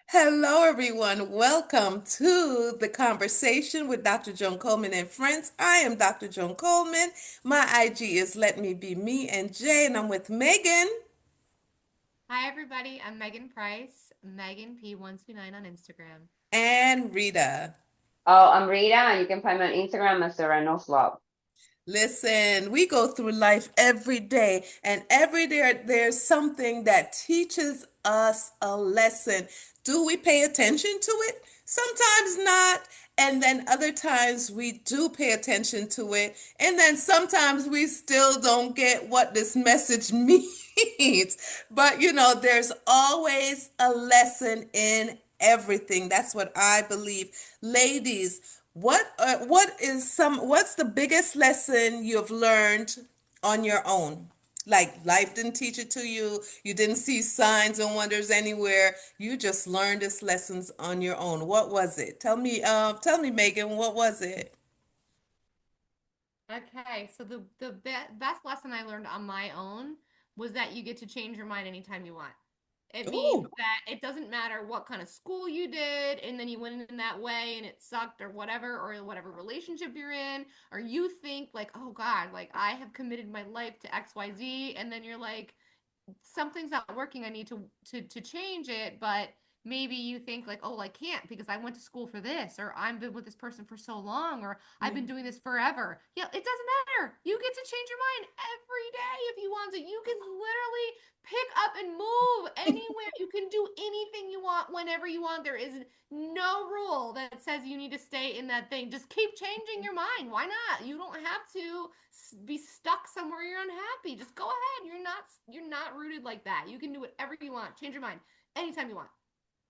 Hello, everyone. Welcome to the conversation with Dr. Joan Coleman and friends. I am Dr. Joan Coleman. My IG is Let Me Be Me and Jay, and I'm with Megan Hi, everybody. I'm Megan Price, Megan P129 on Instagram. and Rita. Oh, I'm Rita, and you can find me on Instagram as the Reynolds Love. Listen, we go through life every day, and every day there's something that teaches us a lesson. Do we pay attention to it? Sometimes not. And then other times we do pay attention to it. And then sometimes we still don't get what this message means. But there's always a lesson in everything. That's what I believe. Ladies, what's the biggest lesson you've learned on your own? Like life didn't teach it to you, you didn't see signs and wonders anywhere. You just learned these lessons on your own. What was it? Tell me, Megan, what was it? Okay, so the best lesson I learned on my own was that you get to change your mind anytime you want. It means Ooh. that it doesn't matter what kind of school you did, and then you went in that way and it sucked or whatever relationship you're in, or you think like, oh God, like I have committed my life to XYZ, and then you're like, something's not working. I need to change it, but maybe you think like, oh, I can't because I went to school for this, or I've been with this person for so long, or I've been doing this forever. Yeah, it doesn't matter. You get to change your mind every day if you want to. You can literally pick up and move anywhere. You can do anything you want whenever you want. There is no rule that says you need to stay in that thing. Just keep changing your mind. Why not? You don't have to be stuck somewhere you're unhappy. Just go ahead. You're not rooted like that. You can do whatever you want. Change your mind anytime you want.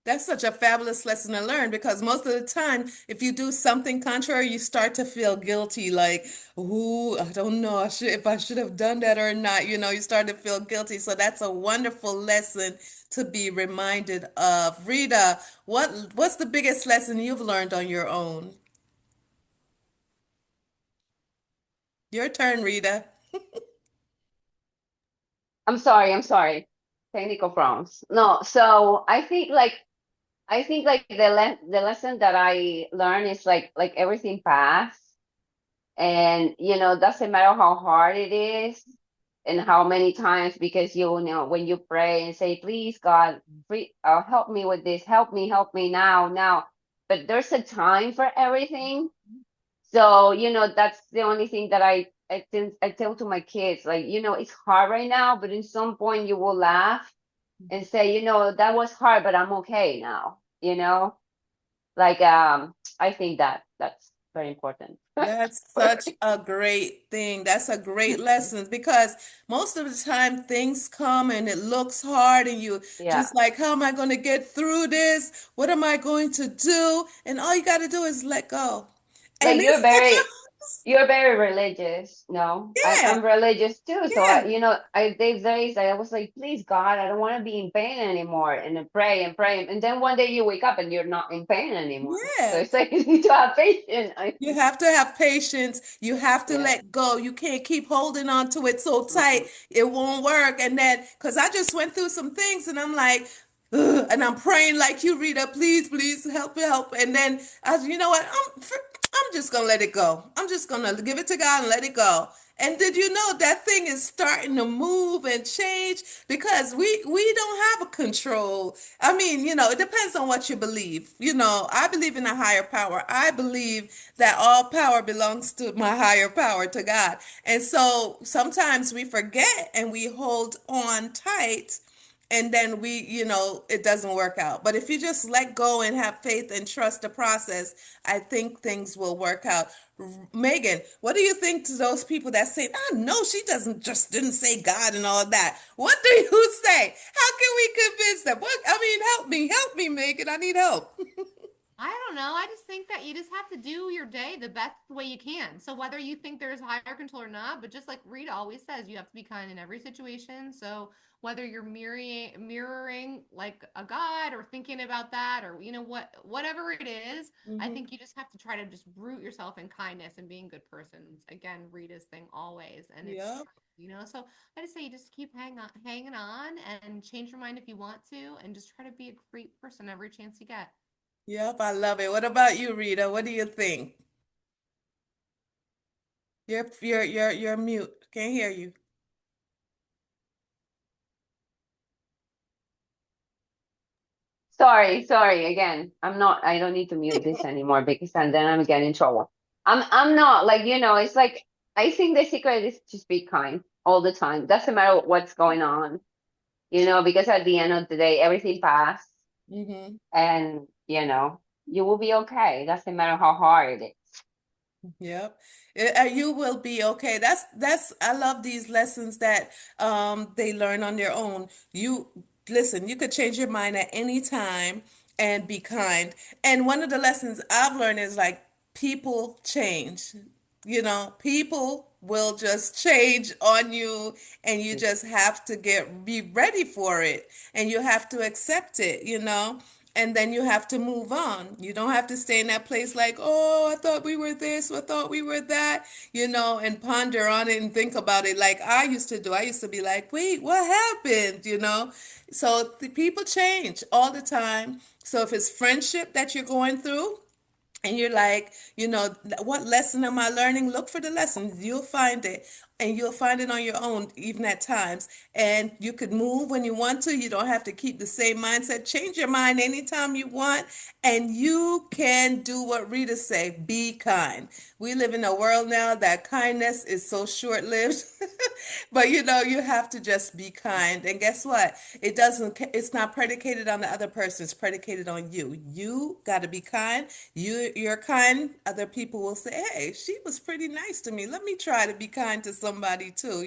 That's such a fabulous lesson to learn because most of the time, if you do something contrary, you start to feel guilty, like, ooh, I don't know if I should have done that or not. You start to feel guilty. So that's a wonderful lesson to be reminded of. Rita, what's the biggest lesson you've learned on your own? Your turn, Rita. I'm sorry. Technical problems. No, so I think like the lesson that I learned is like everything pass, and doesn't matter how hard it is and how many times, because when you pray and say, please God, help me with this, help me now, but there's a time for everything. So, that's the only thing that I tell to my kids, like, it's hard right now, but in some point you will laugh and say, that was hard, but I'm okay now. Like, I think that's very important. That's such a great thing. That's a great lesson because most of the time things come and it looks hard and you Yeah. just like, how am I going to get through this? What am I going to do? And all you got to do is let go. And Like it's such you're very religious. No, yeah, I'm religious too. So yeah, these days I was like, please God, I don't want to be in pain anymore, and then pray and pray, and then one day you wake up and you're not in pain anymore. So yeah. it's like you need to have patience. You have to have patience. You have to Yeah. let go. You can't keep holding on to it so tight. Mm-mm. It won't work. And then, because I just went through some things and I'm like, ugh, and I'm praying like you, Rita, please, please help, help. And then you know what? I'm just gonna let it go. I'm just gonna give it to God and let it go. And did you know that thing is starting to move and change because we don't have a control. I mean, it depends on what you believe. I believe in a higher power. I believe that all power belongs to my higher power, to God. And so sometimes we forget and we hold on tight and then it doesn't work out. But if you just let go and have faith and trust the process, I think things will work out. Megan, what do you think to those people that say, "Oh no, she doesn't just didn't say God and all of that"? What do you say? How can we convince them? What I mean, help me, Megan. I need help. I don't know. I just think that you just have to do your day the best way you can. So whether you think there's higher control or not, but just like Rita always says, you have to be kind in every situation. So whether you're mirroring like a god or thinking about that or whatever it is, I Hmm. think you just have to try to just root yourself in kindness and being good persons. Again, Rita's thing always, and it's Yep. true. So I just say you just keep hanging on, and change your mind if you want to, and just try to be a great person every chance you get. Yep, I love it. What about you, Rita? What do you think? You're mute. Can't hear you. Sorry again. I don't need to mute this anymore because then I'm getting in trouble. I'm not like, it's like I think the secret is just be kind all the time. Doesn't matter what's going on, because at the end of the day, everything passes Hmm. and, you will be okay. Doesn't matter how hard it is. Yep. You will be okay. That's I love these lessons that they learn on their own. You listen, you could change your mind at any time and be kind. And one of the lessons I've learned is like people change. People will just change on you and you just have to be ready for it and you have to accept it. And then you have to move on. You don't have to stay in that place like, oh, I thought we were this, I thought we were that, and ponder on it and think about it like I used to do. I used to be like, wait, what happened? So the people change all the time. So if it's friendship that you're going through, and you're like, what lesson am I learning? Look for the lessons. You'll find it. And you'll find it on your own, even at times. And you could move when you want to. You don't have to keep the same mindset. Change your mind anytime you want. And you can do what Rita say, be kind. We live in a world now that kindness is so short-lived. But you have to just be kind. And guess what? It's not predicated on the other person. It's predicated on you. You got to be kind. You're kind. Other people will say, "Hey, she was pretty nice to me. Let me try to be kind to somebody too."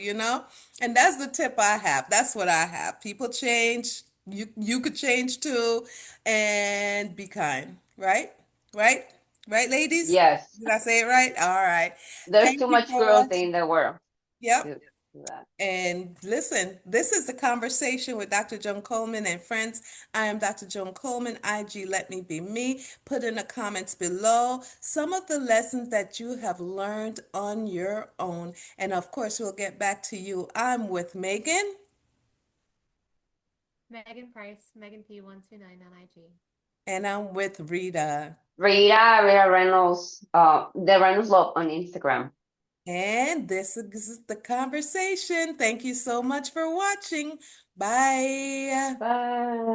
And that's the tip I have. That's what I have. People change. You could change too, and be kind. Right? Right? Right, ladies? Yes, Did I say it right? All right. there's Thank too you much for growth watching. in the world Yep. to do that. And listen, this is the conversation with Dr. Joan Coleman and friends. I am Dr. Joan Coleman, IG Let Me Be Me. Put in the comments below some of the lessons that you have learned on your own. And of course, we'll get back to you. I'm with Megan, Megan Price, Megan P129 on IG. and I'm with Rita. Rita Reynolds, the Reynolds Love on Instagram. And this is the conversation. Thank you so much for watching. Bye. Bye.